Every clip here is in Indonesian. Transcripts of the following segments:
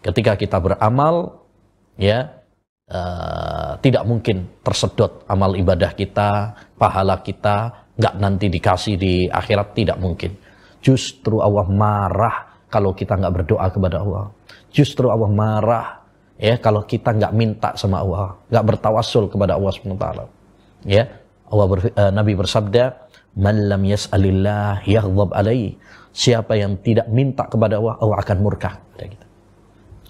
Ketika kita beramal, ya tidak mungkin tersedot amal ibadah kita, pahala kita nggak nanti dikasih di akhirat, tidak mungkin. Justru Allah marah kalau kita nggak berdoa kepada Allah. Justru Allah marah ya kalau kita nggak minta sama Allah, nggak bertawassul kepada Allah SWT. Ya, Nabi bersabda, "Man lam yas'alillah yaghdab alaihi." Siapa yang tidak minta kepada Allah, Allah akan murka.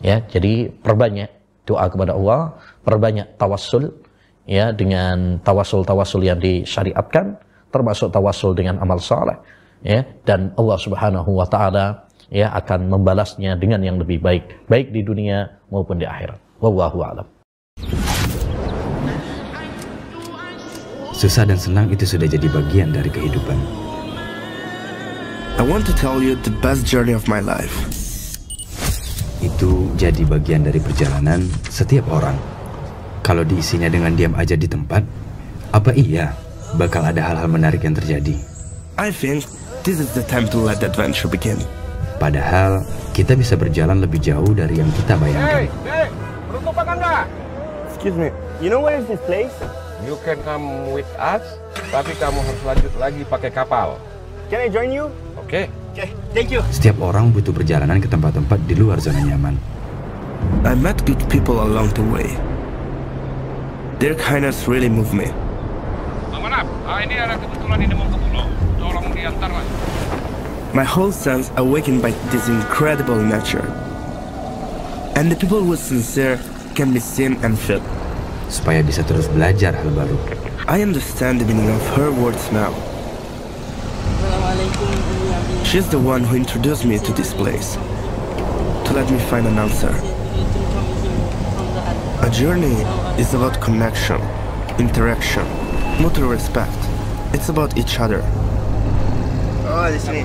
Ya, jadi perbanyak doa kepada Allah, perbanyak tawassul ya, dengan tawassul yang disyariatkan, termasuk tawassul dengan amal saleh ya, dan Allah Subhanahu wa taala ya akan membalasnya dengan yang lebih baik, baik di dunia maupun di akhirat. Wallahu a'lam. Susah dan senang itu sudah jadi bagian dari kehidupan. I want to tell you the best journey of my life. Itu jadi bagian dari perjalanan setiap orang. Kalau diisinya dengan diam aja di tempat, apa iya bakal ada hal-hal menarik yang terjadi? I think this is the time to let the adventure begin. Padahal kita bisa berjalan lebih jauh dari yang kita bayangkan. Hey, beruntung apa enggak? Excuse me, you know where is this place? You can come with us, tapi kamu harus lanjut lagi pakai kapal. Can I join you? Oke. Okay, thank you. Setiap orang butuh perjalanan ke tempat-tempat di luar zona nyaman. I met good people along the way. Their kindness really moved me. Manap, ini ada kebetulan ini mau ke pulau. Tolong diantar lah. My whole sense awakened by this incredible nature. And the people who are sincere can be seen and felt. Supaya bisa terus belajar hal baru. I understand the meaning of her words now. She's the one who introduced me to this place, to let me find an answer. A journey is about connection, interaction, mutual respect. It's about each other. Oh, di sini.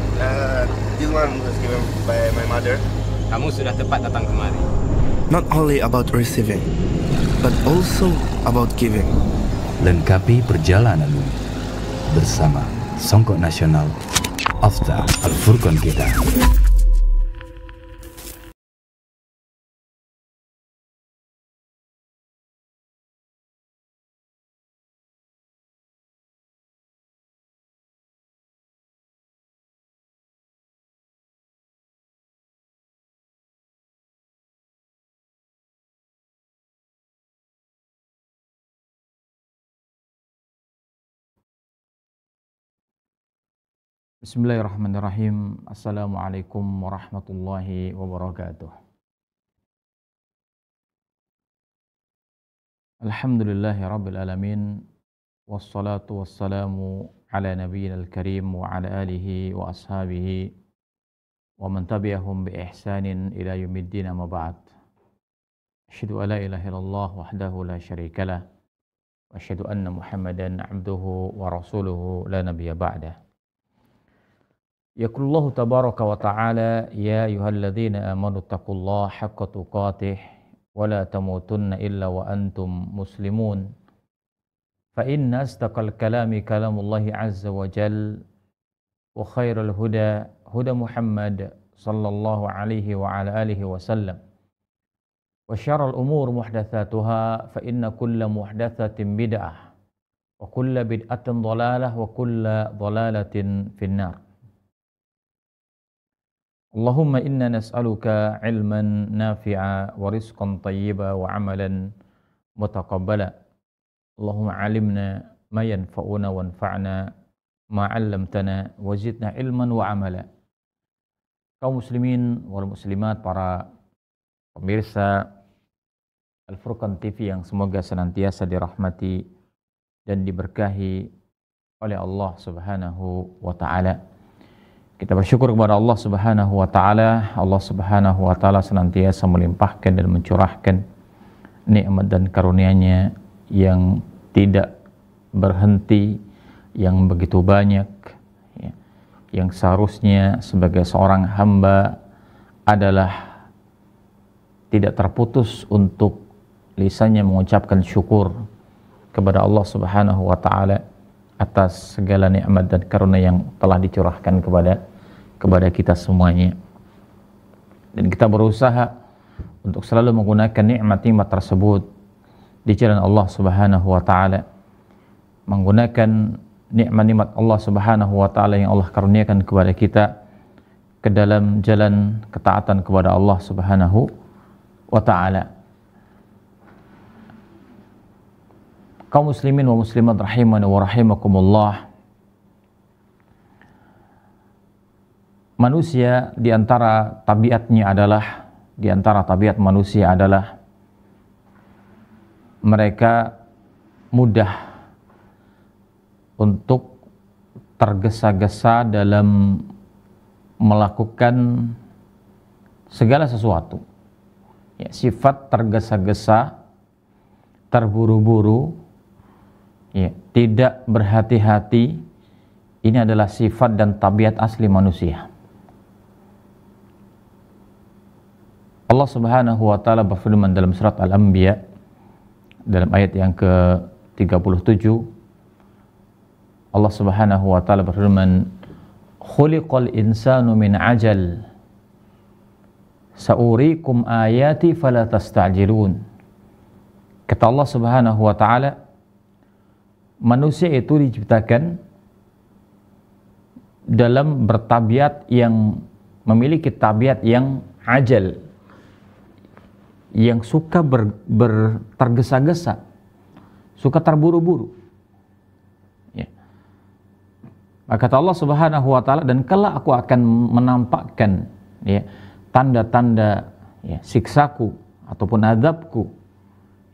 This one was given by my mother. Kamu sudah tepat datang kemari. Not only about receiving, but also about giving. Lengkapi perjalananmu bersama Songkok Nasional After Al-Furqan kita. Bismillahirrahmanirrahim. Assalamualaikum warahmatullahi wabarakatuh. Alhamdulillahi rabbil alamin. Wassalatu wassalamu ala nabiyyina al-karim wa ala alihi wa ashabihi wa man tabi'ahum bi ihsanin ila yaumiddin, amma ba'd. Asyhadu an la ilaha illallah wahdahu la syarikalah wa asyhadu anna Muhammadan abduhu wa rasuluhu la nabiyya ba'dah. Yaqulullahu tabaraka wa ta'ala, ya ayyuhalladzina amanu taqullaha haqqa tuqatih wa la tamutunna illa wa antum muslimun. Fa inna asdaqal kalami kalamullahi azza wa jal wa khairal huda huda Muhammad sallallahu alaihi wa ala alihi wa sallam. Wa syarrul umur muhdatsatuha fa inna kulla muhdatsatin bid'ah wa kulla bid'atin dhalalah wa kulla dhalalatin finnar. Allahumma inna nas'aluka ilman nafi'a wa rizqan tayyiba wa amalan mutaqabbala. Allahumma alimna ma yanfa'una wanfa'na ma 'allamtana wa zidna ilman wa amala. Kaum muslimin wal muslimat, para pemirsa Al-Furqan TV yang semoga senantiasa dirahmati dan diberkahi oleh Allah Subhanahu wa taala. Kita bersyukur kepada Allah Subhanahu wa taala. Allah Subhanahu wa taala senantiasa melimpahkan dan mencurahkan nikmat dan karunia-Nya yang tidak berhenti, yang begitu banyak ya, yang seharusnya sebagai seorang hamba adalah tidak terputus untuk lisannya mengucapkan syukur kepada Allah Subhanahu wa taala atas segala nikmat dan karunia yang telah dicurahkan kepada kita semuanya. Dan kita berusaha untuk selalu menggunakan nikmat-nikmat tersebut di jalan Allah Subhanahu wa taala, menggunakan nikmat-nikmat Allah Subhanahu wa taala yang Allah karuniakan kepada kita ke dalam jalan ketaatan kepada Allah Subhanahu wa taala. Kaum muslimin wa muslimat rahimani wa rahimakumullah. Manusia di antara tabiat manusia adalah mereka mudah untuk tergesa-gesa dalam melakukan segala sesuatu. Ya, sifat tergesa-gesa, terburu-buru, ya, tidak berhati-hati, ini adalah sifat dan tabiat asli manusia. Allah Subhanahu wa taala berfirman dalam surat Al-Anbiya dalam ayat yang ke-37, Allah Subhanahu wa taala berfirman, "Khuliqal insanu min ajal, sa'urikum ayati fala tasta'jilun." Kata Allah Subhanahu wa taala, manusia itu diciptakan dalam bertabiat yang memiliki tabiat yang ajal, yang suka tergesa-gesa, suka terburu-buru. Ya. Maka kata Allah Subhanahu wa taala, dan kelak aku akan menampakkan, ya, tanda-tanda, ya, siksaku ataupun azabku.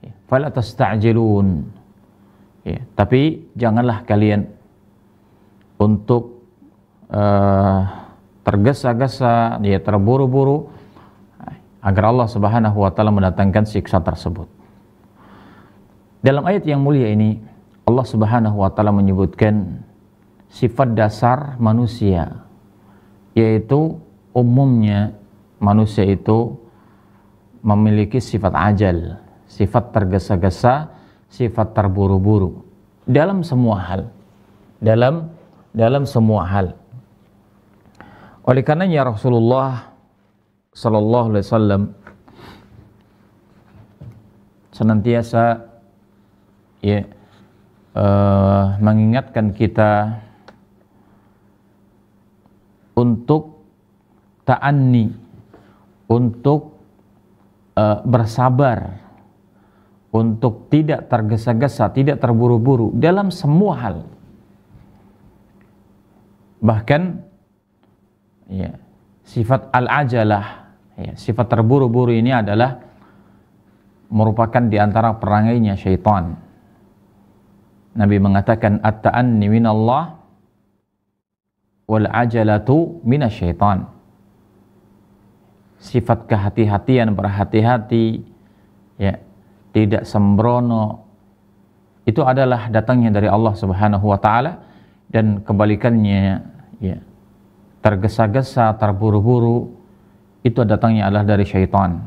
Ya. Fala tasta'jilun. Ya, tapi janganlah kalian untuk tergesa-gesa, ya, terburu-buru, agar Allah Subhanahu wa taala mendatangkan siksa tersebut. Dalam ayat yang mulia ini Allah Subhanahu wa taala menyebutkan sifat dasar manusia, yaitu umumnya manusia itu memiliki sifat ajal, sifat tergesa-gesa, sifat terburu-buru dalam semua hal. Dalam semua hal. Oleh karenanya Rasulullah Sallallahu Alaihi Wasallam senantiasa, ya, mengingatkan kita untuk ta'anni, untuk bersabar, untuk tidak tergesa-gesa, tidak terburu-buru dalam semua hal. Bahkan, ya, sifat al-ajalah, ya, sifat terburu-buru ini adalah merupakan di antara perangainya syaitan. Nabi mengatakan at-ta'anni minallah wal ajalatu minasyaitan. Sifat kehati-hatian, berhati-hati, ya, tidak sembrono, itu adalah datangnya dari Allah Subhanahu wa taala, dan kebalikannya, ya, tergesa-gesa, terburu-buru, itu datangnya adalah dari syaitan.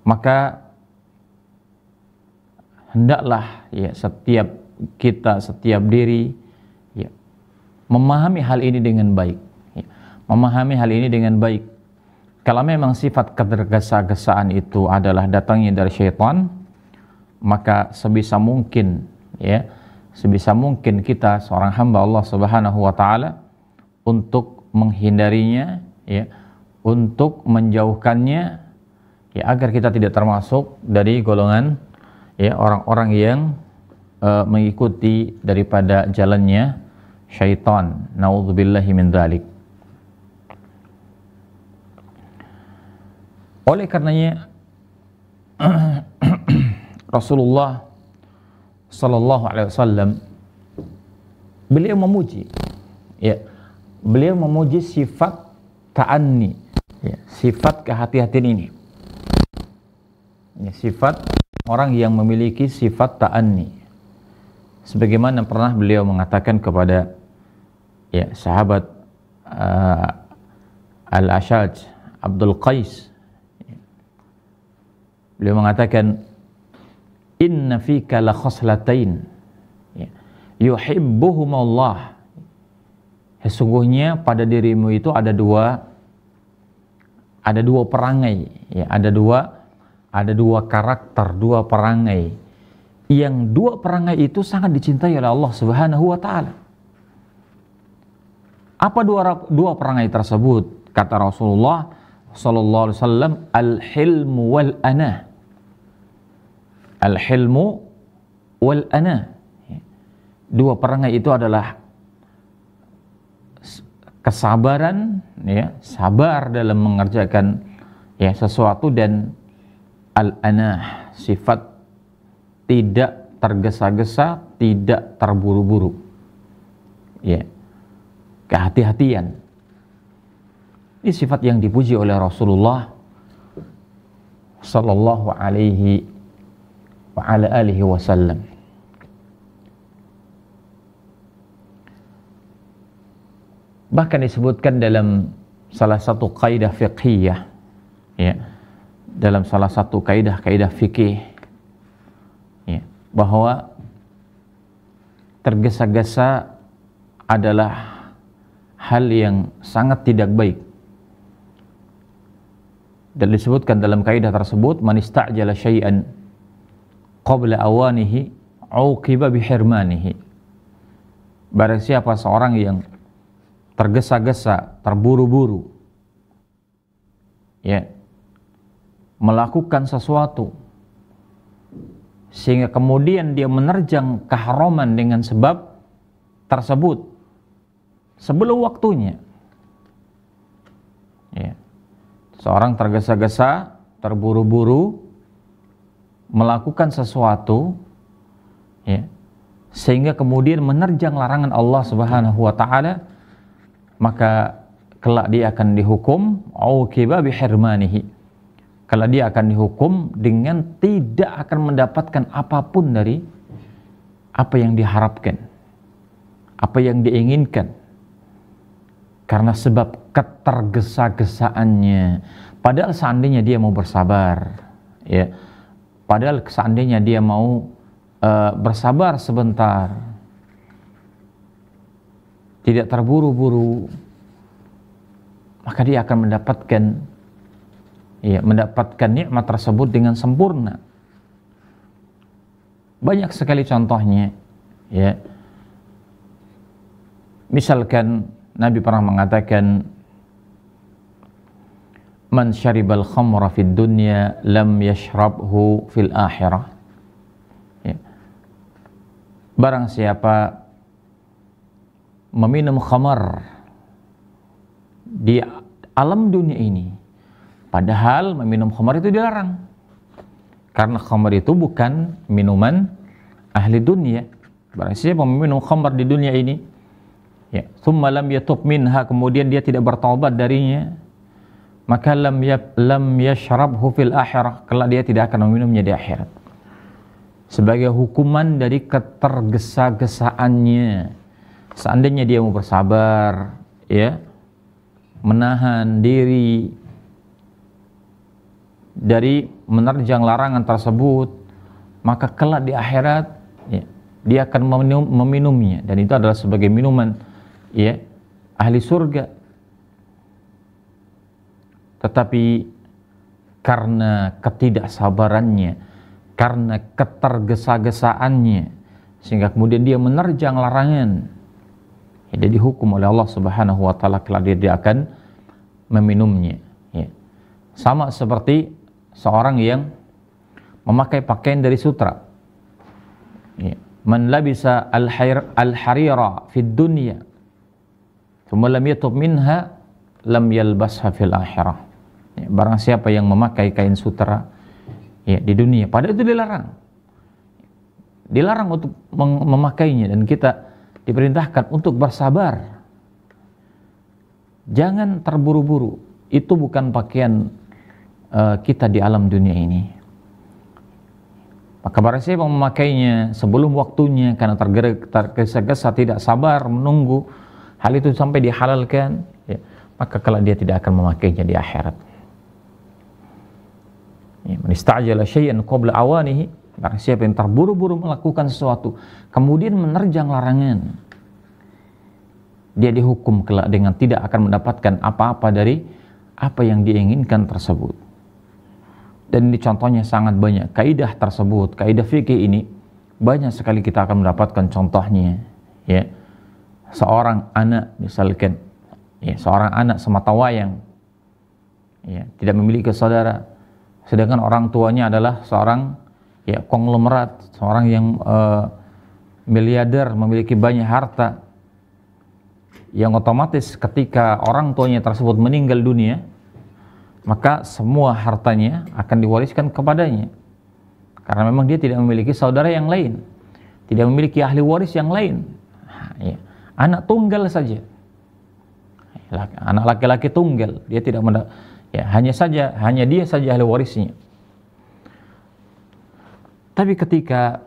Maka hendaklah, ya, setiap kita, setiap diri, ya, memahami hal ini dengan baik, ya, memahami hal ini dengan baik. Kalau memang sifat ketergesa-gesaan itu adalah datangnya dari syaitan, maka sebisa mungkin, ya, sebisa mungkin kita seorang hamba Allah Subhanahu wa taala untuk menghindarinya, ya, untuk menjauhkannya, ya, agar kita tidak termasuk dari golongan, ya, orang-orang yang mengikuti daripada jalannya syaitan. Nauzubillahi min dzalik. Oleh karenanya Rasulullah Sallallahu Alaihi Wasallam beliau memuji, ya, beliau memuji sifat ta'anni, ya, sifat kehati-hatian ini, ya, sifat orang yang memiliki sifat ta'anni, sebagaimana pernah beliau mengatakan kepada, ya, sahabat Al-Ashaj Abdul Qais, beliau mengatakan, inna fika la khoslatain, ya, yuhibbuhumullah, sesungguhnya pada dirimu itu ada dua ada dua perangai, ya, ada dua karakter, dua perangai. Yang dua perangai itu sangat dicintai oleh Allah Subhanahu wa taala. Apa dua perangai tersebut? Kata Rasulullah sallallahu alaihi wasallam, al-hilmu wal anah. Al-hilmu wal anah. Dua perangai itu adalah kesabaran, ya, sabar dalam mengerjakan, ya, sesuatu, dan al-anah, sifat tidak tergesa-gesa, tidak terburu-buru, ya, kehati-hatian. Ini sifat yang dipuji oleh Rasulullah sallallahu alaihi wa ala alihi wasallam. Bahkan disebutkan dalam salah satu kaidah fiqhiyah, ya, dalam salah satu kaidah fikih, ya, bahwa tergesa-gesa adalah hal yang sangat tidak baik. Dan disebutkan dalam kaidah tersebut, man ista'jala syai'an qabla awanihi uqiba bihirmanihi. Barang siapa seorang yang tergesa-gesa, terburu-buru, ya, melakukan sesuatu sehingga kemudian dia menerjang keharaman dengan sebab tersebut sebelum waktunya, ya, seorang tergesa-gesa, terburu-buru melakukan sesuatu, ya, sehingga kemudian menerjang larangan Allah Subhanahu wa taala, maka kelak dia akan dihukum uqiba bihirmanihi. Kelak dia akan dihukum dengan tidak akan mendapatkan apapun dari apa yang diharapkan, apa yang diinginkan, karena sebab ketergesa-gesaannya. Padahal seandainya dia mau bersabar, ya, padahal seandainya dia mau bersabar sebentar, tidak terburu-buru, maka dia akan mendapatkan, ya, mendapatkan nikmat tersebut dengan sempurna. Banyak sekali contohnya, ya. Misalkan Nabi pernah mengatakan, man syaribal khamra fid dunya lam yashrabhu fil akhirah, ya. Barang siapa meminum khamar di alam dunia ini, padahal meminum khamar itu dilarang, karena khamar itu bukan minuman ahli dunia. Barang siapa meminum khamar di dunia ini, ya, thumma lam yatub minha, kemudian dia tidak bertaubat darinya, maka lam yashrabhu fil akhirah, kelak dia tidak akan meminumnya di akhirat. Sebagai hukuman dari ketergesa-gesaannya. Seandainya dia mau bersabar, ya, menahan diri dari menerjang larangan tersebut, maka kelak di akhirat, ya, dia akan meminumnya, dan itu adalah sebagai minuman, ya, ahli surga. Tetapi karena ketidaksabarannya, karena ketergesa-gesaannya, sehingga kemudian dia menerjang larangan, ya, dia dihukum oleh Allah Subhanahu wa taala, kelak dia akan meminumnya, ya. Sama seperti seorang yang memakai pakaian dari sutra, ya. Man labisa al-harira fid dunya thumma lam yatub minha lam yalbasha fil akhirah, ya. Barang siapa yang memakai kain sutra, ya, di dunia, padahal itu dilarang untuk memakainya, dan kita diperintahkan untuk bersabar. Jangan terburu-buru. Itu bukan pakaian kita di alam dunia ini. Maka barang siapa memakainya sebelum waktunya karena tergesa-gesa, tidak sabar menunggu hal itu sampai dihalalkan, ya, maka kalau dia tidak akan memakainya di akhirat. Ya, man ista'jala syai'an qabla awanihi, barang siapa yang terburu-buru melakukan sesuatu kemudian menerjang larangan, dia dihukum kelak dengan tidak akan mendapatkan apa-apa dari apa yang diinginkan tersebut. Dan ini contohnya sangat banyak. Kaidah tersebut, kaidah fikih ini banyak sekali kita akan mendapatkan contohnya. Ya, seorang anak misalkan, ya, seorang anak semata wayang, ya, tidak memiliki saudara, sedangkan orang tuanya adalah seorang, ya, konglomerat, seorang yang miliarder, memiliki banyak harta, yang otomatis ketika orang tuanya tersebut meninggal dunia, maka semua hartanya akan diwariskan kepadanya, karena memang dia tidak memiliki saudara yang lain, tidak memiliki ahli waris yang lain. Ya, anak tunggal saja, anak laki-laki tunggal, dia tidak ya, hanya dia saja ahli warisnya. Tapi ketika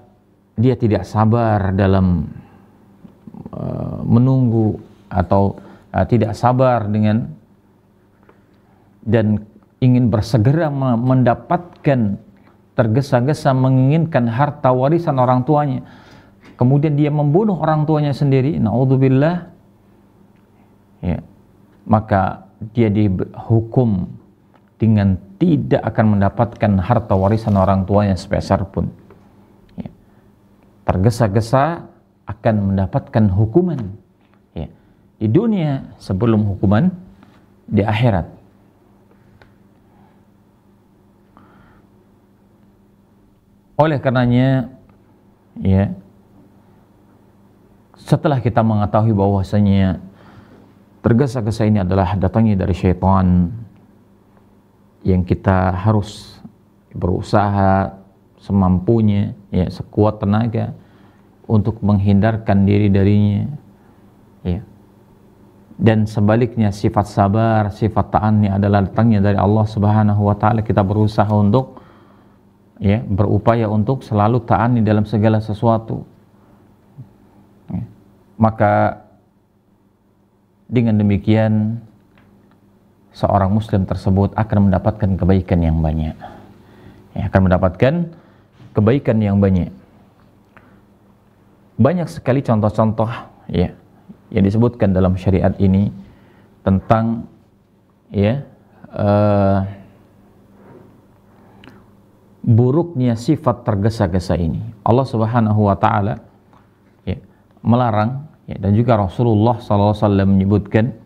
dia tidak sabar dalam menunggu atau tidak sabar dengan dan ingin bersegera mendapatkan, tergesa-gesa menginginkan harta warisan orang tuanya, kemudian dia membunuh orang tuanya sendiri, naudzubillah, ya, maka dia dihukum dengan tidak akan mendapatkan harta warisan orang tuanya sepeser pun. Ya. Tergesa-gesa akan mendapatkan hukuman, ya, di dunia sebelum hukuman di akhirat. Oleh karenanya, ya, setelah kita mengetahui bahwasanya tergesa-gesa ini adalah datangnya dari syaitan, yang kita harus berusaha semampunya, ya, sekuat tenaga untuk menghindarkan diri darinya, ya. Dan sebaliknya sifat sabar, sifat ta'anni adalah datangnya dari Allah Subhanahu wa taala. Kita berusaha untuk, ya, berupaya untuk selalu ta'anni dalam segala sesuatu, ya. Maka dengan demikian seorang muslim tersebut akan mendapatkan kebaikan yang banyak, ya, akan mendapatkan kebaikan yang banyak. Banyak sekali contoh-contoh, ya, yang disebutkan dalam syariat ini tentang, ya, buruknya sifat tergesa-gesa ini. Allah Subhanahu wa taala, ya, melarang, ya, dan juga Rasulullah SAW menyebutkan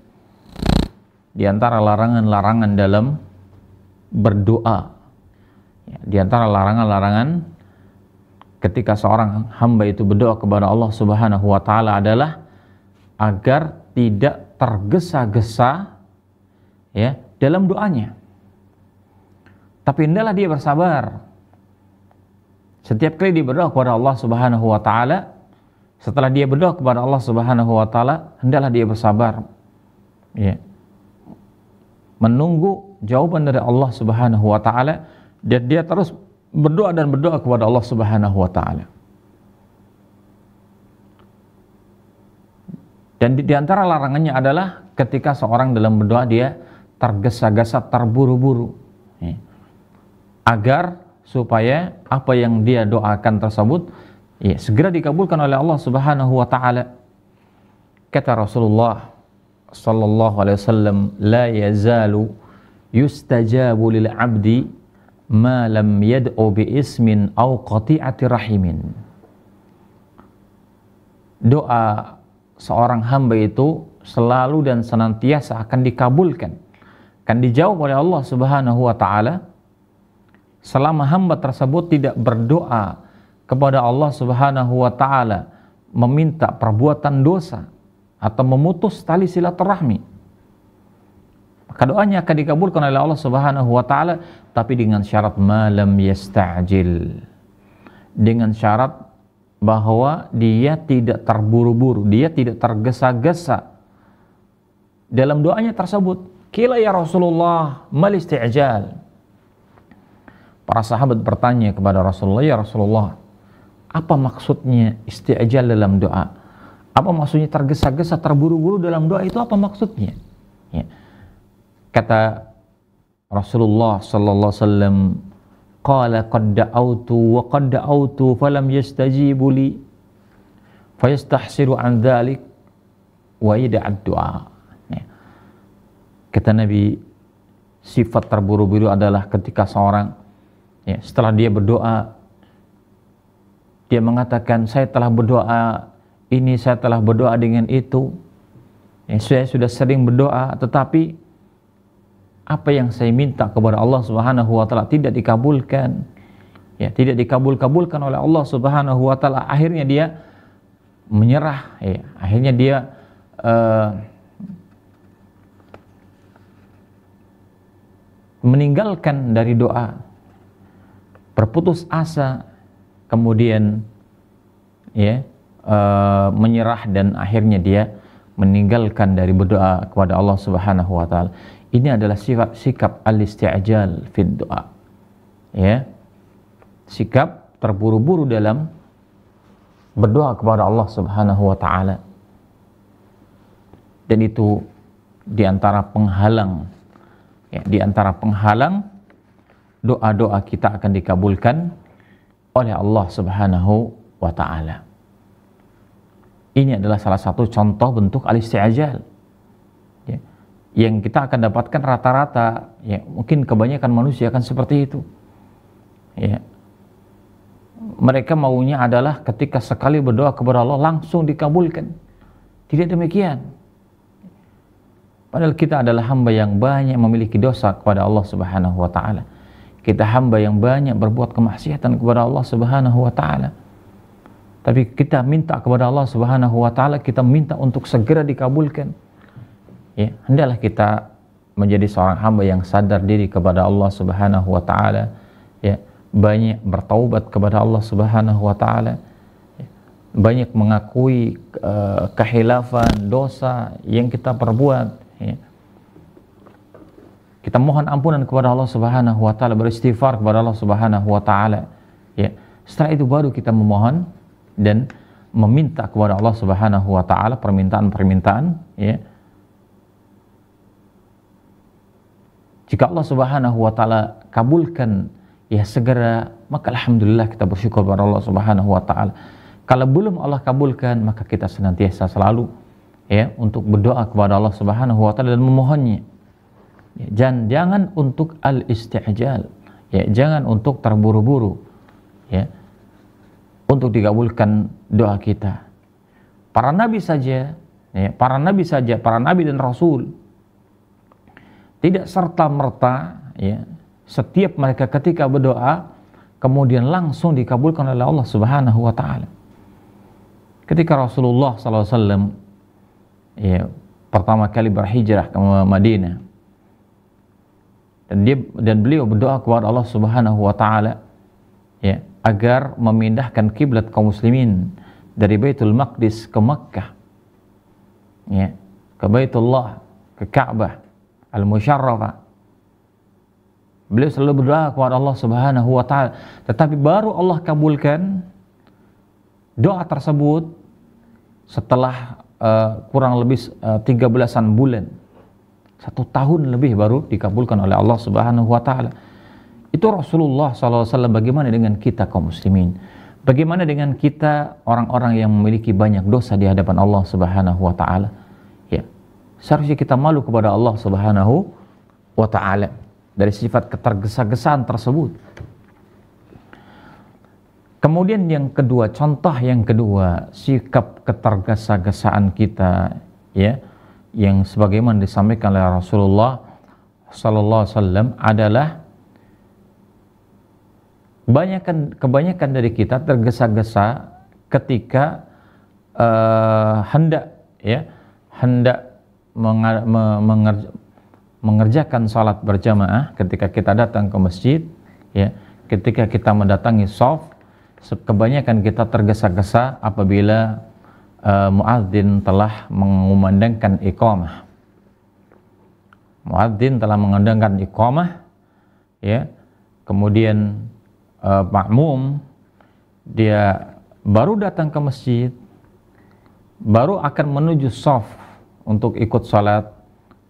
di antara larangan-larangan dalam berdoa, ya, di antara larangan-larangan ketika seorang hamba itu berdoa kepada Allah Subhanahu wa taala adalah agar tidak tergesa-gesa, ya, dalam doanya. Tapi hendaklah dia bersabar. Setiap kali dia berdoa kepada Allah Subhanahu wa taala, setelah dia berdoa kepada Allah Subhanahu wa taala, hendaklah dia bersabar, ya, menunggu jawaban dari Allah Subhanahu wa taala, dan dia terus berdoa dan berdoa kepada Allah Subhanahu wa taala. Dan di antara larangannya adalah ketika seorang dalam berdoa dia tergesa-gesa, terburu-buru, ya, agar supaya apa yang dia doakan tersebut, ya, segera dikabulkan oleh Allah Subhanahu wa taala. Kata Rasulullah sallallahu alaihi wasallam, la yazalu yustajabu lil 'abdi ma lam yad'u bi ismin aw qati'ati rahimin. Doa seorang hamba itu selalu dan senantiasa akan dikabulkan, akan dijawab oleh Allah Subhanahu wa taala selama hamba tersebut tidak berdoa kepada Allah Subhanahu wa taala meminta perbuatan dosa atau memutus tali silaturahmi. Maka doanya akan dikabulkan oleh Allah Subhanahu wa taala, tapi dengan syarat malam yasta'jil. Dengan syarat bahwa dia tidak terburu-buru, dia tidak tergesa-gesa dalam doanya tersebut. Qila ya Rasulullah, mal isti'jal? Para sahabat bertanya kepada Rasulullah, ya Rasulullah, apa maksudnya isti'jal dalam doa? Apa maksudnya tergesa-gesa, terburu-buru dalam doa itu, apa maksudnya? Ya. Kata Rasulullah sallallahu alaihi wasallam, qala qad da'awtu wa qad da'awtu falam yastajibu li fayastahsiru an dhalik wa yada'ad du'a. Ya. Kata Nabi, sifat terburu-buru adalah ketika seorang setelah dia berdoa, dia mengatakan, saya telah berdoa ini, saya telah berdoa dengan itu, saya sudah sering berdoa, tetapi apa yang saya minta kepada Allah Subhanahu wa taala tidak dikabulkan. Tidak dikabulkan oleh Allah Subhanahu wa taala. Akhirnya dia menyerah, akhirnya dia meninggalkan dari doa, berputus asa, kemudian menyerah dan akhirnya dia meninggalkan dari berdoa kepada Allah Subhanahu wa taala. Ini adalah sikap al-isti'jal fid doa. Sikap terburu-buru dalam berdoa kepada Allah Subhanahu wa taala. Dan itu diantara penghalang doa-doa kita akan dikabulkan oleh Allah Subhanahu wa taala. Ini adalah salah satu contoh bentuk al-isti'jal yang kita akan dapatkan rata-rata, mungkin kebanyakan manusia akan seperti itu. Mereka maunya adalah ketika sekali berdoa kepada Allah langsung dikabulkan. Tidak demikian. Padahal kita adalah hamba yang banyak memiliki dosa kepada Allah Subhanahu wa taala. Kita hamba yang banyak berbuat kemaksiatan kepada Allah Subhanahu wa taala. Tapi kita minta kepada Allah Subhanahu wa taala, kita minta untuk segera dikabulkan. Hendaklah kita menjadi seorang hamba yang sadar diri kepada Allah Subhanahu wa taala, banyak bertaubat kepada Allah Subhanahu wa taala, banyak mengakui kehilafan, dosa yang kita perbuat. Kita mohon ampunan kepada Allah Subhanahu wa taala, beristighfar kepada Allah Subhanahu wa taala. Setelah itu baru kita memohon dan meminta kepada Allah Subhanahu wa taala permintaan-permintaan. Jika Allah Subhanahu wa taala kabulkan segera, maka alhamdulillah kita bersyukur kepada Allah Subhanahu wa taala. Kalau belum Allah kabulkan, maka kita senantiasa selalu untuk berdoa kepada Allah Subhanahu wa taala dan memohonnya. Jangan untuk al-isti'jal, jangan untuk terburu-buru untuk dikabulkan doa kita. Para nabi dan rasul tidak serta-merta setiap mereka ketika berdoa kemudian langsung dikabulkan oleh Allah Subhanahu wa taala. Ketika Rasulullah SAW pertama kali berhijrah ke Madinah, dan beliau berdoa kepada Allah Subhanahu wa taala agar memindahkan kiblat kaum muslimin dari Baitul Maqdis ke Makkah, ke Baitullah, ke Ka'bah Al-Musyarrafah. Beliau selalu berdoa kepada Allah Subhanahu wa taala, tetapi baru Allah kabulkan doa tersebut setelah kurang lebih 13-an bulan. 1 tahun lebih baru dikabulkan oleh Allah Subhanahu wa taala. Itu Rasulullah SAW. Bagaimana dengan kita kaum muslimin? Bagaimana dengan kita orang-orang yang memiliki banyak dosa di hadapan Allah Subhanahu wa taala? Seharusnya kita malu kepada Allah Subhanahu wa taala dari sifat ketergesa-gesaan tersebut. Kemudian yang kedua, contoh yang kedua, sikap ketergesa-gesaan kita yang sebagaimana disampaikan oleh Rasulullah sallallahu alaihi wasallam adalah kebanyakan dari kita tergesa-gesa ketika hendak mengerjakan salat berjamaah, ketika kita datang ke masjid, ketika kita mendatangi shaf, kebanyakan kita tergesa-gesa apabila muadzin telah mengumandangkan iqamah. Muadzin telah mengumandangkan iqamah, kemudian makmum dia baru datang ke masjid, baru akan menuju shaf untuk ikut salat.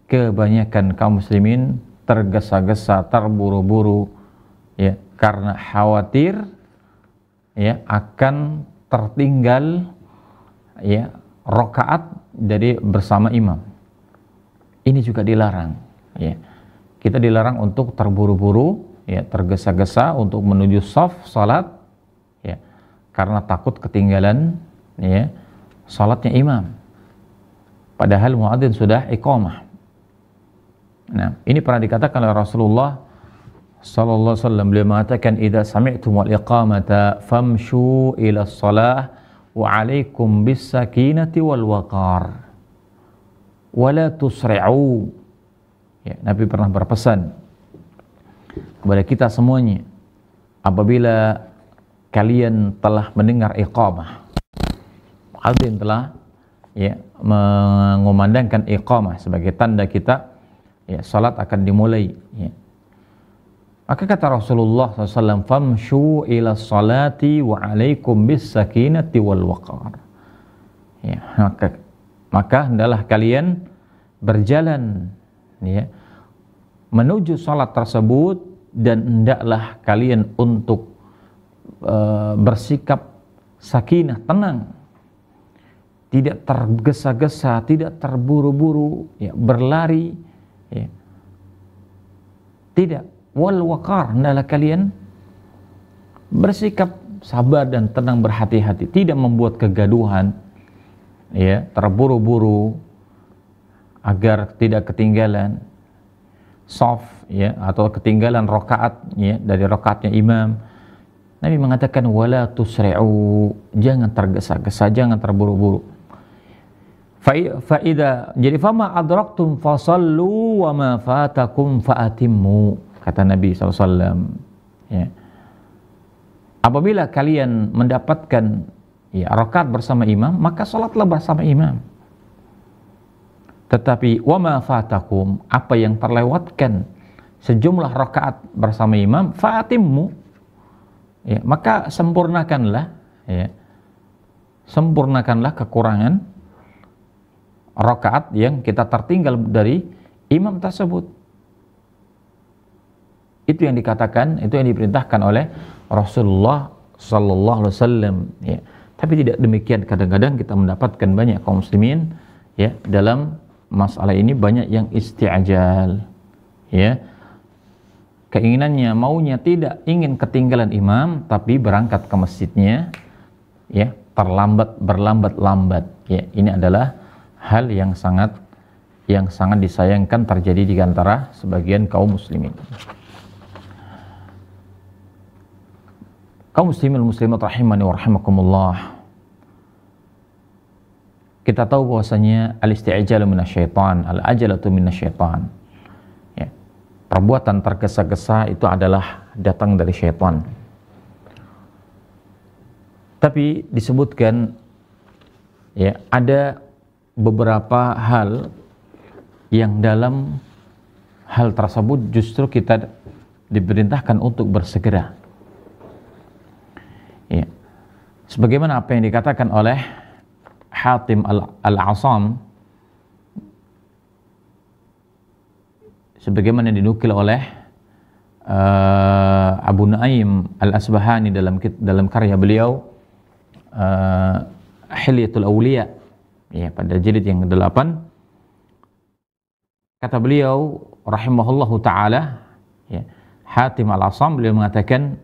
Kebanyakan kaum muslimin tergesa-gesa, terburu-buru karena khawatir akan tertinggal rakaat dari bersama imam. Ini juga dilarang. kita dilarang untuk terburu-buru, ya, tergesa-gesa untuk menuju shaf salat, ya, karena takut ketinggalan, ya, salatnya imam. Padahal muadzin sudah iqamah. Nah, ini pernah dikatakan oleh Rasulullah sallallahu alaihi wasallam, beliau mengatakan, "Idza sami'tumul iqamata famshu ila shalah wa 'alaikum bis sakinati wal waqar wa la tusri'u." Ya, Nabi pernah berpesan kepada kita semuanya, apabila kalian telah mendengar iqamah, muadzin telah, ya, mengumandangkan iqamah sebagai tanda kita, ya, salat akan dimulai, ya. Maka kata Rasulullah SAW, famshu ila salati wa alaikum bis sakinati wal waqar. Ya, maka hendaklah kalian berjalan, ya, menuju salat tersebut, dan hendaklah kalian untuk bersikap sakinah, tenang, tidak tergesa-gesa, tidak terburu-buru, ya, berlari, ya. Tidak. Wal waqar, hendaklah kalian bersikap sabar dan tenang, berhati-hati, tidak membuat kegaduhan, ya, terburu-buru agar tidak ketinggalan shaf, ya, atau ketinggalan rakaat, ya, dari rakaatnya imam. Nabi mengatakan wala tusri'u, jangan tergesa-gesa, jangan terburu-buru. Fa'idha, jadi fama adraktum fasallu wa ma fatakum fa'atimmu, kata Nabi SAW. Ya. Apabila kalian mendapatkan, ya, rakaat bersama imam, maka salatlah bersama imam. Tetapi wa ma fatakum, apa yang terlewatkan sejumlah rakaat bersama imam, fa'atimmu, ya, maka sempurnakanlah, ya, sempurnakanlah kekurangan rakaat yang kita tertinggal dari imam tersebut. Itu yang dikatakan, itu yang diperintahkan oleh Rasulullah sallallahu alaihi wasallam, ya. Tapi tidak demikian, kadang-kadang kita mendapatkan banyak kaum muslimin, ya, dalam masalah ini banyak yang isti'ajal, ya. Keinginannya, maunya tidak ingin ketinggalan imam, tapi berangkat ke masjidnya, ya, berlambat-lambat, ya. Ini adalah hal yang sangat disayangkan terjadi di antara sebagian kaum muslimin. Kaum muslimin muslimat rahimani wa rahimakumullah. Kita tahu bahwasanya al-isti'jalu minasyaitan, al-ajalatu minasyaitan. Ya. Perbuatan tergesa-gesa itu adalah datang dari syaitan. Tapi disebutkan, ya, ada beberapa hal yang dalam hal tersebut justru kita diperintahkan untuk bersegera. Ya. Sebagaimana apa yang dikatakan oleh Hatim al-Asam, sebagaimana dinukil oleh Abu Nuaim al-Asbahani dalam karya beliau Hilyatul Awliya, ya, pada jilid yang ke-8, kata beliau rahimahullahu taala, ya, Hatim al-Asam, beliau mengatakan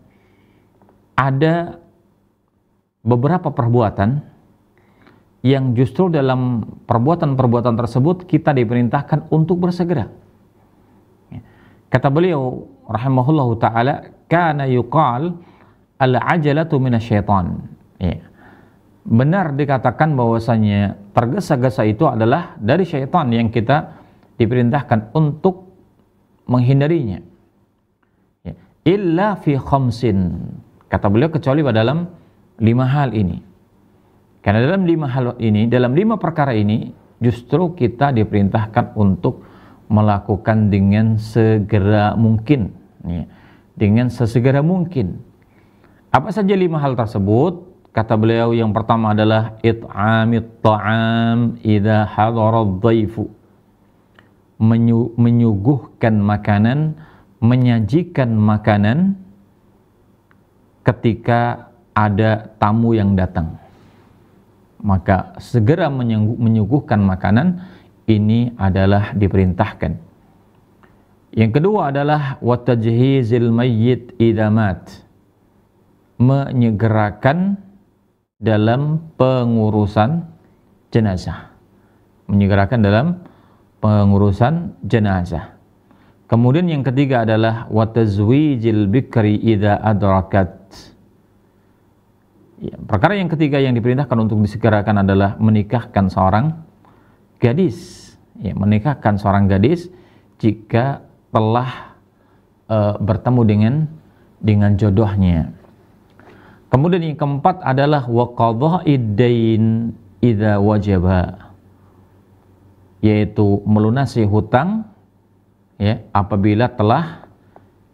ada beberapa perbuatan yang justru dalam perbuatan-perbuatan tersebut kita diperintahkan untuk bersegera. Kata beliau rahimahullahu taala, kana yuqal al-ajalatu minasyaitan. Ya. Benar dikatakan bahwasanya tergesa-gesa itu adalah dari syaitan yang kita diperintahkan untuk menghindarinya. Ya. Illa fi khamsin. Kata beliau kecuali pada dalam 5 hal ini. Karena dalam 5 hal ini, dalam 5 perkara ini, justru kita diperintahkan untuk melakukan dengan segera mungkin, ya, dengan sesegera mungkin. Apa saja 5 hal tersebut? Kata beliau, yang pertama adalah it'amit ta'am idza hadarad dhaifu, menyuguhkan makanan, menyajikan makanan ketika ada tamu yang datang. Maka segera menyuguhkan makanan ini adalah diperintahkan. Yang kedua adalah wa tajhizil mayyit idza mat, menyegerakan dalam pengurusan jenazah. Menyegerakan dalam pengurusan jenazah. Kemudian yang ketiga adalah wa tazwijil bikri idza adrakat. Ya, perkara yang ketiga yang diperintahkan untuk disegerakan adalah menikahkan seorang gadis. Ya, menikahkan seorang gadis jika telah bertemu dengan jodohnya. Kemudian yang keempat adalah wa qadha'id dain idza wajaba, yaitu melunasi hutang ya apabila telah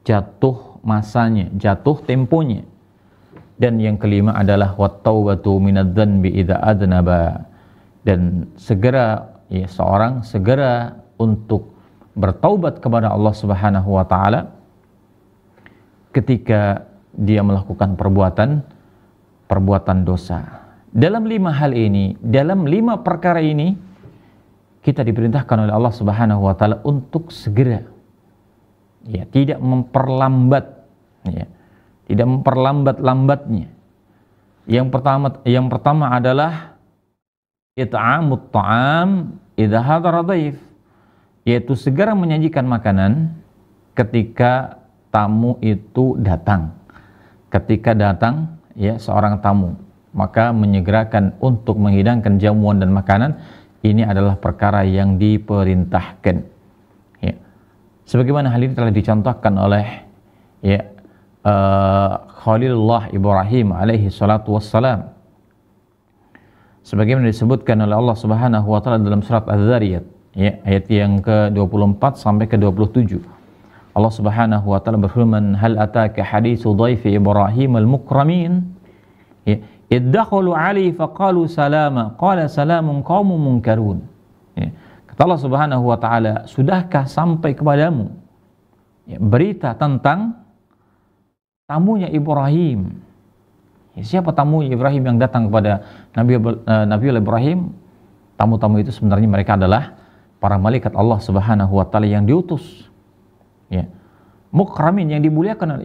jatuh masanya, jatuh temponya. Dan yang kelima adalah wat taubatu minadz-dzanbi idza adnaba, dan segera ya seorang segera untuk bertaubat kepada Allah Subhanahu wa taala ketika dia melakukan perbuatan dosa. Dalam 5 hal ini, dalam 5 perkara ini kita diperintahkan oleh Allah Subhanahu wa taala untuk segera ya, tidak memperlambat ya, tidak memperlambat-lambatnya. Yang pertama adalah it'amut ta'am idza hadara dhaif, yaitu segera menyajikan makanan ketika tamu itu datang. Ketika datang ya seorang tamu, maka menyegerakan untuk menghidangkan jamuan dan makanan ini adalah perkara yang diperintahkan. Ya. Sebagaimana hal ini telah dicontohkan oleh ya Khalilullah Ibrahim alaihi salatu wassalam, sebagaimana disebutkan oleh Allah Subhanahu wa taala dalam surat Az-Zariyat ya, ayat yang ke-24 sampai ke-27. Allah Subhanahu wa taala berfirman, hal ataka haditsu dhaifi Ibrahim al-mukramin ya, iddakhalu alaihi faqalu salama qala salamun qaumun munkarun. Ya. Kata Allah Subhanahu wa taala, sudahkah sampai kepadamu ya, berita tentang tamunya Ibrahim? Ya, siapa tamunya Ibrahim yang datang kepada Nabi Ibrahim? Tamu-tamu itu sebenarnya mereka adalah para malaikat Allah Subhanahu wa taala yang diutus. Ya. Mukramin, yang dimuliakan,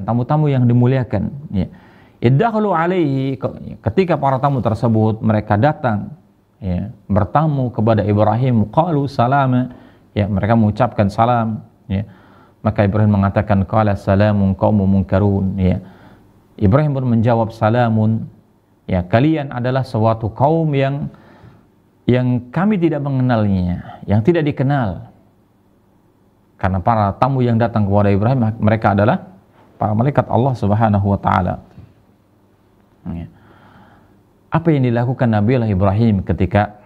tamu-tamu yang dimuliakan. Ya. Iddakhalu alaihi, ketika para tamu tersebut mereka datang ya, bertamu kepada Ibrahim, qalu salama, ya, mereka mengucapkan salam ya. Maka Ibrahim mengatakan qala salamun qaumun munkarun ya. Ibrahim pun menjawab salamun ya, kalian adalah suatu kaum yang kami tidak mengenalnya, yang tidak dikenal. Karena para tamu yang datang kepada Ibrahim mereka adalah para malaikat Allah Subhanahu wa taala. Ya. Apa yang dilakukan Nabiullah Ibrahim ketika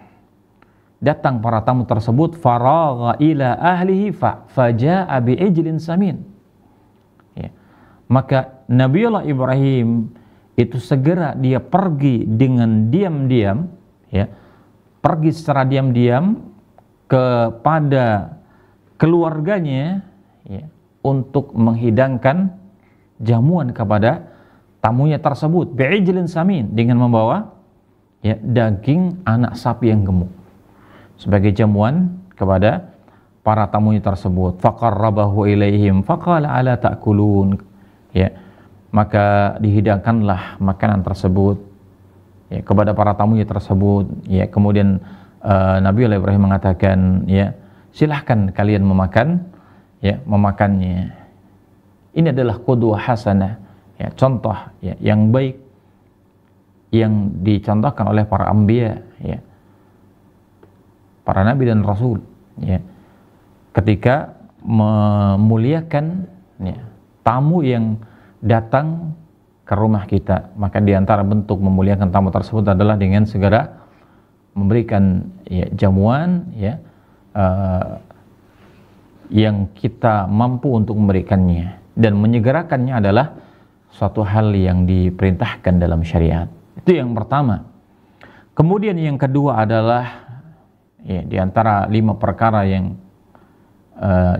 datang para tamu tersebut? Faragha ila ahlihi faja'a bi'ijlin samin. Ya. Maka Nabiullah Ibrahim itu segera dia pergi dengan diam-diam ya, pergi secara diam-diam kepada keluarganya ya, untuk menghidangkan jamuan kepada tamunya tersebut, bi'ijlin samin, dengan membawa ya, daging anak sapi yang gemuk sebagai jamuan kepada para tamunya tersebut. Faqarrabahu ilaihim faqala ala ta'kulun ya, maka dihidangkanlah makanan tersebut ya, kepada para tamunya tersebut ya. Kemudian Nabi Ibrahim mengatakan ya, silahkan kalian memakannya. Ini adalah qudwah hasanah ya, contoh ya, yang baik yang dicontohkan oleh para anbiya ya, para nabi dan rasul ya, ketika memuliakan ya, tamu yang datang ke rumah kita. Maka diantara bentuk memuliakan tamu tersebut adalah dengan segera memberikan ya, jamuan ya, yang kita mampu untuk memberikannya, dan menyegerakannya adalah suatu hal yang diperintahkan dalam syariat. Itu yang pertama. Kemudian yang kedua adalah ya, di antara 5 perkara yang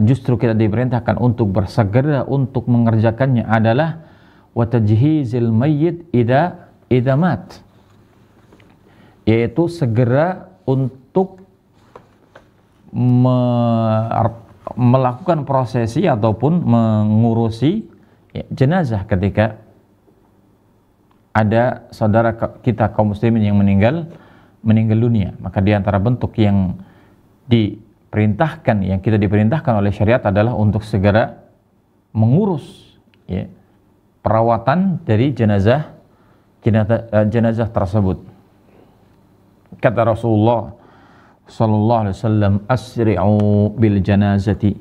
justru kita diperintahkan untuk bersegera untuk mengerjakannya adalah wa tajhizil mayyit idza mat, yaitu segera untuk melakukan prosesi ataupun mengurusi jenazah ketika ada saudara kita kaum muslimin yang meninggal dunia. Maka di antara bentuk yang diperintahkan, yang kita diperintahkan oleh syariat adalah untuk segera mengurus perawatan dari jenazah tersebut. Kata Rasulullah sallallahu alaihi wasallam, asri'u bil janazati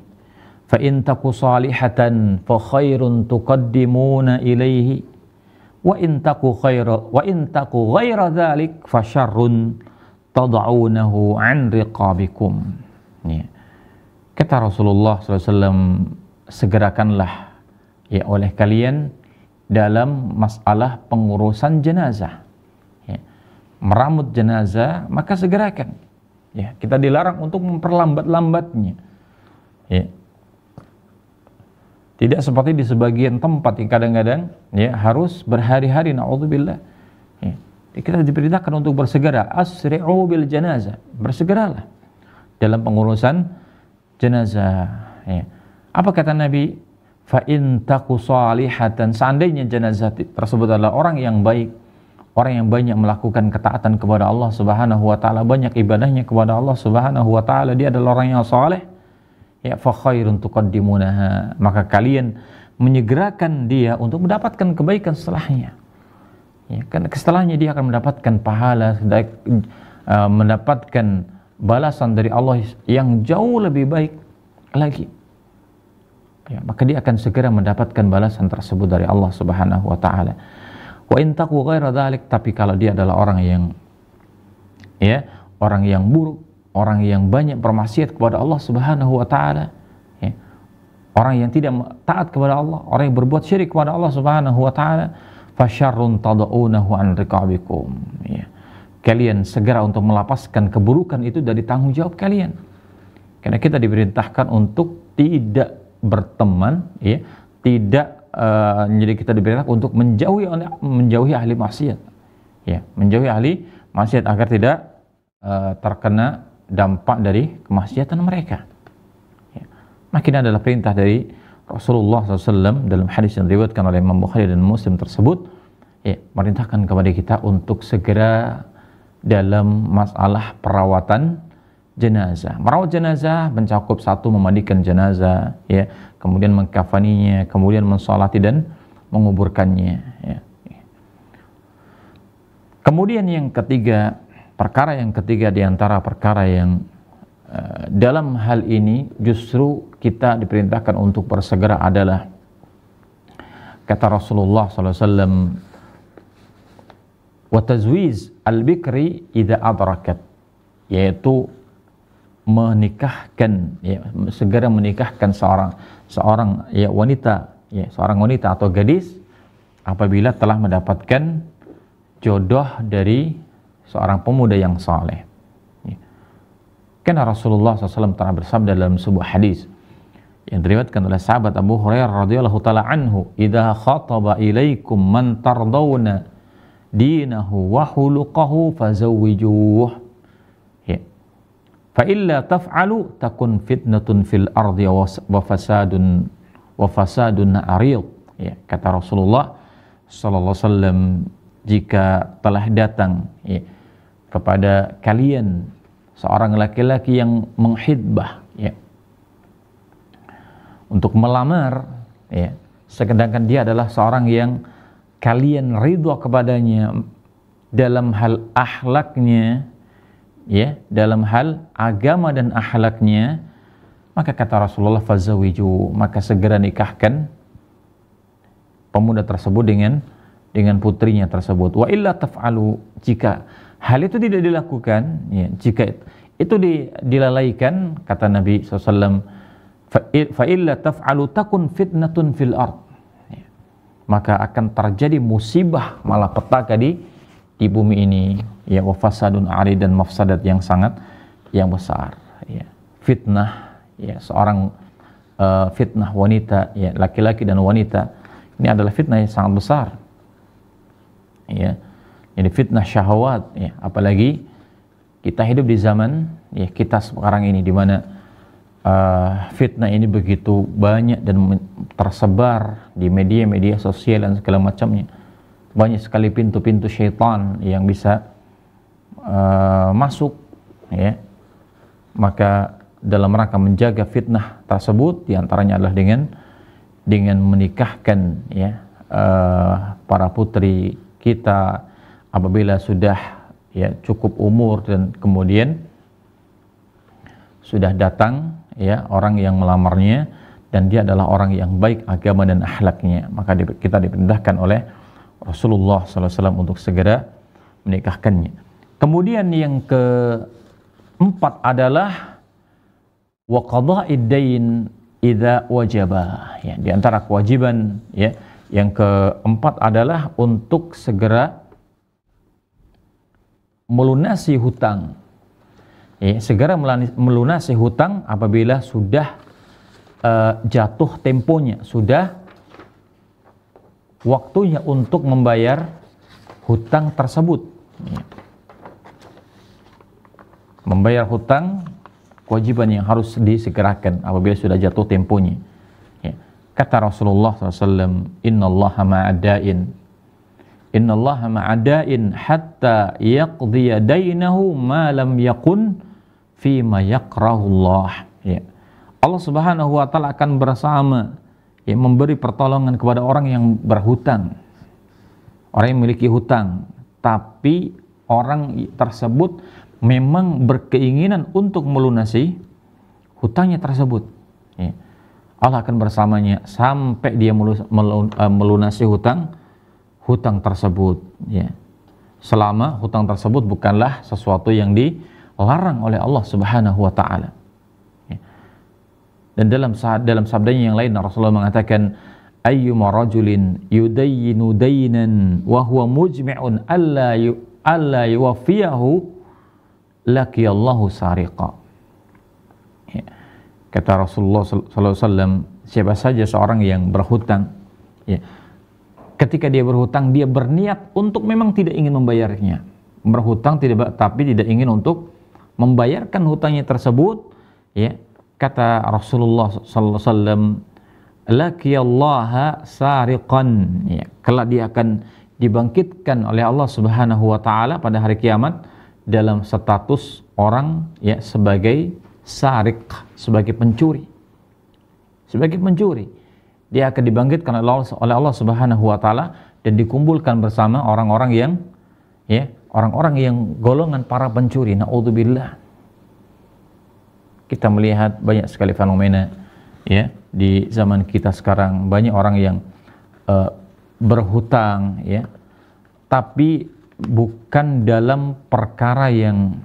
fa in taku salihatan fa khairun tuqaddimuna ilaihi wa in taku ghaira dzalik fa syarrun tad'unahu an riqabikum. Kata Rasulullah sallallahu alaihi wasallam, segerakanlah oleh kalian dalam masalah pengurusan jenazah, meramut jenazah, maka segerakan. Kita dilarang untuk memperlambat-lambatnya. Tidak seperti di sebagian tempat yang kadang-kadang harus berhari-hari, na'udzubillah. Kita diperintahkan untuk bersegera, asri'u bil janazah, bersegeralah dalam pengurusan jenazah. Apa kata Nabi? Fa in taku salihatan, seandainya jenazah tersebut adalah orang yang baik, orang yang banyak melakukan ketaatan kepada Allah Subhanahu wa taala, banyak ibadahnya kepada Allah Subhanahu wa taala, dia adalah orang yang saleh, fa khairun tuqaddimunaha, maka kalian menyegerakan dia untuk mendapatkan kebaikan setelahnya. Karena setelahnya dia akan mendapatkan pahala, mendapatkan balasan dari Allah yang jauh lebih baik lagi. Maka dia akan segera mendapatkan balasan tersebut dari Allah Subhanahu wa taala. Wa in taku ghaira dzalik, tapi kalau dia adalah orang yang buruk, orang yang banyak bermaksiat kepada Allah Subhanahu wa taala, orang yang tidak taat kepada Allah, orang yang berbuat syirik kepada Allah Subhanahu wa taala, fasyarrun tad'unahu an riqabikum. Kalian segera untuk melapaskan keburukan itu dari tanggung jawab kalian. Karena kita diperintahkan untuk tidak berteman, jadi kita diperintahkan untuk menjauhi ahli maksiat, menjauhi ahli maksiat agar tidak terkena dampak dari kemaksiatan mereka. Makin adalah perintah dari Rasulullah SAW dalam hadis yang diriwayatkan oleh Imam Bukhari dan Muslim tersebut, merintahkan kepada kita untuk segera dalam masalah perawatan jenazah. Merawat jenazah mencakup satu, memandikan jenazah, kemudian mengkafaninya, kemudian mensolati dan menguburkannya. Kemudian yang ketiga, perkara yang ketiga di antara perkara yang dalam hal ini justru kita diperintahkan untuk bersegera adalah, kata Rasulullah SAW, wa tazwiz al-bikri idza adrakat, yaitu menikahkan, segera menikahkan seorang wanita, seorang wanita atau gadis apabila telah mendapatkan jodoh dari seorang pemuda yang saleh. Karena Rasulullah SAW telah bersabda dalam sebuah hadis yang diriwayatkan oleh sahabat Abu Hurairah radhiyallahu taala anhu, "Idza khataba ilaikum man tardawna dinahu wa khuluquhu fazawwijuh." Fa illa taf'alu takun fitnatun fil ardi wa fasadun arid. Kata Rasulullah sallallahu alaihi wasallam, jika telah datang kepada kalian seorang laki-laki yang menghidbah untuk melamar, sedangkan dia adalah seorang yang kalian ridha kepadanya dalam hal akhlaknya, dalam hal agama dan akhlaknya, maka kata Rasulullah fazawiju, maka segera nikahkan pemuda tersebut dengan putrinya tersebut. Wa illa taf'alu, jika hal itu tidak dilakukan, jika itu dilalaikan, kata Nabi SAW, fa illa taf'alu takun fitnatun fil ard, maka akan terjadi musibah malapetaka di bumi ini, wa fasadun arid, dan mafsadat yang besar, fitnah, seorang fitnah wanita, laki-laki dan wanita, ini adalah fitnah yang sangat besar, jadi fitnah syahwat, apalagi kita hidup di zaman kita sekarang ini, di mana fitnah ini begitu banyak dan tersebar di media-media sosial dan segala macamnya. Banyak sekali pintu-pintu syaitan yang bisa masuk, ya. Maka dalam rangka menjaga fitnah tersebut, diantaranya adalah dengan menikahkan, ya, para putri kita apabila sudah, ya, cukup umur dan kemudian sudah datang, ya, orang yang melamarnya dan dia adalah orang yang baik agama dan akhlaknya, maka kita diperintahkan oleh Rasulullah SAW untuk segera menikahkannya. Kemudian yang keempat adalah wa qada'id dain idza wajaba, ya, di antara kewajiban, ya, yang keempat adalah untuk segera melunasi hutang, ya, segera melunasi hutang apabila sudah jatuh temponya, sudah waktunya untuk membayar hutang tersebut, ya. Membayar hutang kewajiban yang harus disegerakan apabila sudah jatuh temponya, ya. Kata Rasulullah SAW, innallaha ma'adain hatta yaqdiya dainahu ma lam yakun fima yakrahullah, ya. Allah Subhanahu wa ta'ala akan bersama, ya, memberi pertolongan kepada orang yang berhutang, orang yang memiliki hutang, tapi orang tersebut memang berkeinginan untuk melunasi hutangnya tersebut, ya. Allah akan bersamanya sampai dia melunasi hutang tersebut, ya. Selama hutang tersebut bukanlah sesuatu yang dilarang oleh Allah Subhanahu wa ta'ala, ya. Dan dalam sabdanya yang lain Rasulullah mengatakan, ayyuma rajulin yudayyinu daynan wa huwa mujmi'un alla yuwaffiyahu laqiyallahu sariqa, ya. Kata Rasulullah SAW, siapa saja seorang yang berhutang, ya, ketika dia berhutang dia berniat untuk memang tidak ingin membayarnya, berhutang tapi tidak ingin untuk membayarkan hutangnya tersebut, ya, kata Rasulullah SAW, laqiyallaha sariqan, ya, kelak dia akan dibangkitkan oleh Allah Subhanahu wa ta'ala pada hari kiamat dalam status orang, ya, sebagai sariq, sebagai pencuri. Dia akan dibangkitkan oleh Allah Subhanahu wa ta'ala dan dikumpulkan bersama orang-orang yang, ya, orang-orang yang golongan para pencuri. Na'udzubillah. Kita melihat banyak sekali fenomena, ya, di zaman kita sekarang. Banyak orang yang berhutang, ya, tapi bukan dalam perkara yang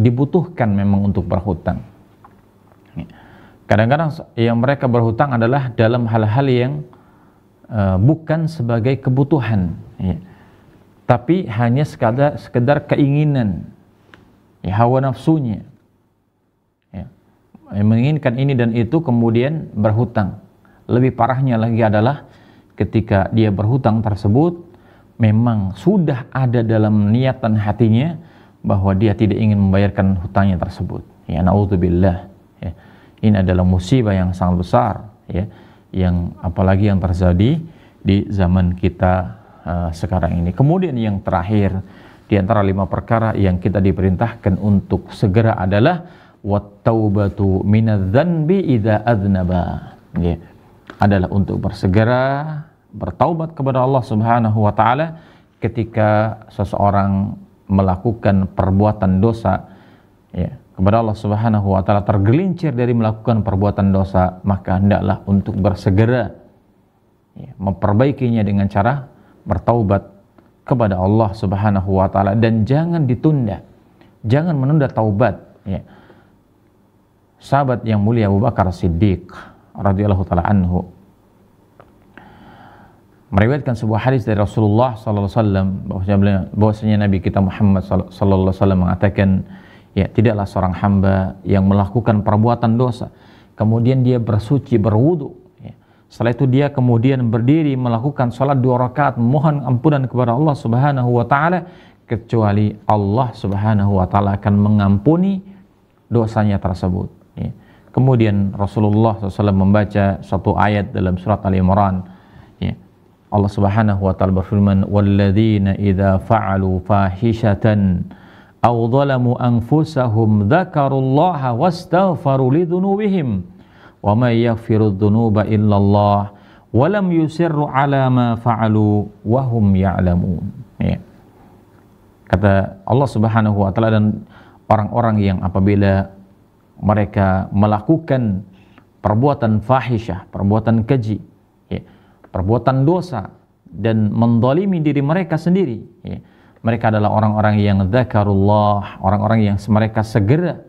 dibutuhkan memang untuk berhutang. Kadang-kadang yang mereka berhutang adalah dalam hal-hal yang bukan sebagai kebutuhan, ya, tapi hanya sekedar keinginan, ya, hawa nafsunya, ya, menginginkan ini dan itu kemudian berhutang. Lebih parahnya lagi adalah ketika dia berhutang tersebut memang sudah ada dalam niatan hatinya bahwa dia tidak ingin membayarkan hutangnya tersebut, ya, naudzubillah, ya. Ini adalah musibah yang sangat besar, ya, yang apalagi yang terjadi di zaman kita sekarang ini. Kemudian yang terakhir di antara 5 perkara yang kita diperintahkan untuk segera adalah wat-taubatu minadz-dzanbi idza adznaba, ya, adalah untuk bersegera bertaubat kepada Allah Subhanahu wa ta'ala ketika seseorang melakukan perbuatan dosa, ya, kepada Allah Subhanahu wa ta'ala, tergelincir dari melakukan perbuatan dosa, maka hendaklah untuk bersegera, ya, memperbaikinya dengan cara bertaubat kepada Allah Subhanahu wa ta'ala dan jangan ditunda, jangan menunda taubat, ya. Sahabat yang mulia Abu Bakar Siddiq radhiyallahu ta'ala anhu meriwayatkan sebuah hadis dari Rasulullah SAW bahwasanya Nabi kita Muhammad SAW mengatakan, ya, tidaklah seorang hamba yang melakukan perbuatan dosa kemudian dia bersuci, berwudu, ya, setelah itu dia kemudian berdiri melakukan salat 2 rakaat mohon ampunan kepada Allah Subhanahu wa ta'ala, kecuali Allah Subhanahu wa ta'ala akan mengampuni dosanya tersebut. Ya. Kemudian Rasulullah SAW membaca satu ayat dalam surat Al-Imran. Ya. Allah Subhanahu wa taala berfirman, "Walladzina idza fa'alu fahishatan aw dhalamu anfusahum dzakarullaha wastaghfaru lidzunubihim wa may yaghfiru dzunuba illallah wa lam yusirru 'ala ma fa'alu wa hum ya'lamun." Ya. Kata Allah Subhanahu wa taala, dan orang-orang yang apabila mereka melakukan perbuatan fahisyah, perbuatan keji, ya, perbuatan dosa, dan mendolimi diri mereka sendiri, ya, mereka adalah orang-orang yang dzakarullah, orang-orang yang mereka segera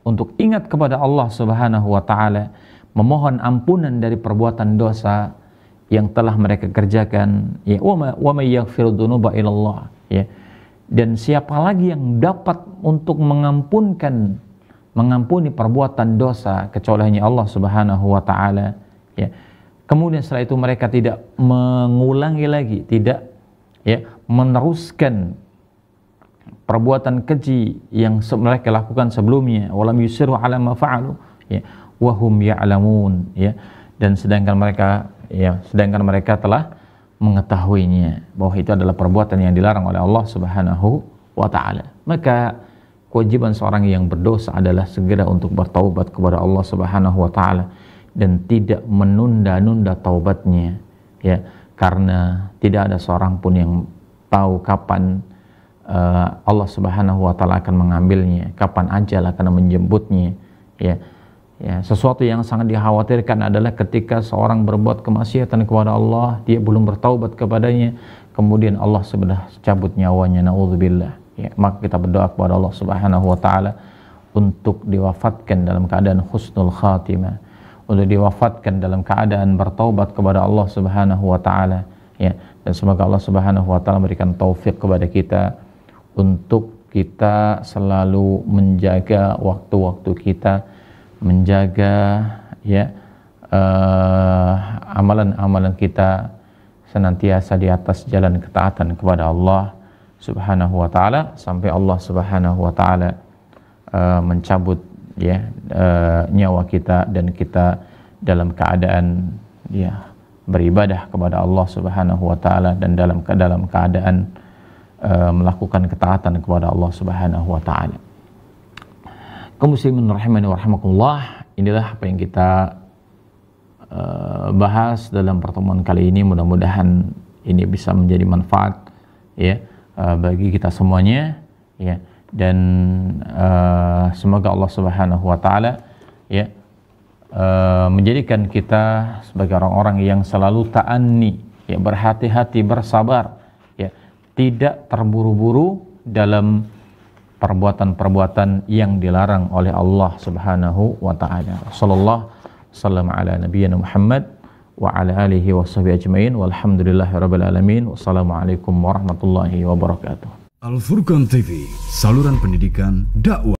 untuk ingat kepada Allah Subhanahu wa taala, memohon ampunan dari perbuatan dosa yang telah mereka kerjakan, ya, wa may yaghfiru dzunuba illallah, ya. Dan siapa lagi yang dapat untuk mengampuni perbuatan dosa kecuali hanya Allah Subhanahu wa taala, ya. Kemudian setelah itu mereka tidak mengulangi lagi, tidak, ya, meneruskan perbuatan keji yang mereka lakukan sebelumnya, walam yusiru ala ma fa'alu, ya, wa hum ya'lamun, ya. Dan sedangkan mereka telah mengetahuinya bahwa itu adalah perbuatan yang dilarang oleh Allah Subhanahu wa taala. Maka kewajiban seorang yang berdosa adalah segera untuk bertaubat kepada Allah Subhanahu wa taala dan tidak menunda-nunda taubatnya, ya, karena tidak ada seorang pun yang tahu kapan Allah Subhanahu wa taala akan mengambilnya, kapan ajal akan menjemputnya, ya. Ya, sesuatu yang sangat dikhawatirkan adalah ketika seorang berbuat kemaksiatan kepada Allah, dia belum bertaubat kepadanya, kemudian Allah sudah cabut nyawanya, naudzubillah. Ya, maka kita berdoa kepada Allah Subhanahu wa taala untuk diwafatkan dalam keadaan husnul khatimah, untuk diwafatkan dalam keadaan bertaubat kepada Allah Subhanahu wa taala, ya. Dan semoga Allah Subhanahu wa taala memberikan taufik kepada kita untuk kita selalu menjaga waktu-waktu kita, menjaga, ya, amalan-amalan kita senantiasa di atas jalan ketaatan kepada Allah Subhanahu wa taala sampai Allah Subhanahu wa taala mencabut, ya, nyawa kita dan kita dalam keadaan, ya, beribadah kepada Allah Subhanahu wa taala dan dalam keadaan melakukan ketaatan kepada Allah Subhanahu wa taala. Kaum muslimin rahimani wa rahimakumullah, inilah apa yang kita bahas dalam pertemuan kali ini. Mudah-mudahan ini bisa menjadi manfaat, ya, bagi kita semuanya, ya. Dan semoga Allah Subhanahu wa taala, ya, menjadikan kita sebagai orang-orang yang selalu ta'anni, ya, berhati-hati, bersabar, ya, tidak terburu-buru dalam perbuatan-perbuatan yang dilarang oleh Allah Subhanahu wa taala. Sallallahu sallam ala nabiyyina Muhammad wa ala alihi wa sahbihi ajmain walhamdulillahirabbil alamin. Wassalamualaikum warahmatullahi wabarakatuh. Al Furqan TV, saluran pendidikan dakwah.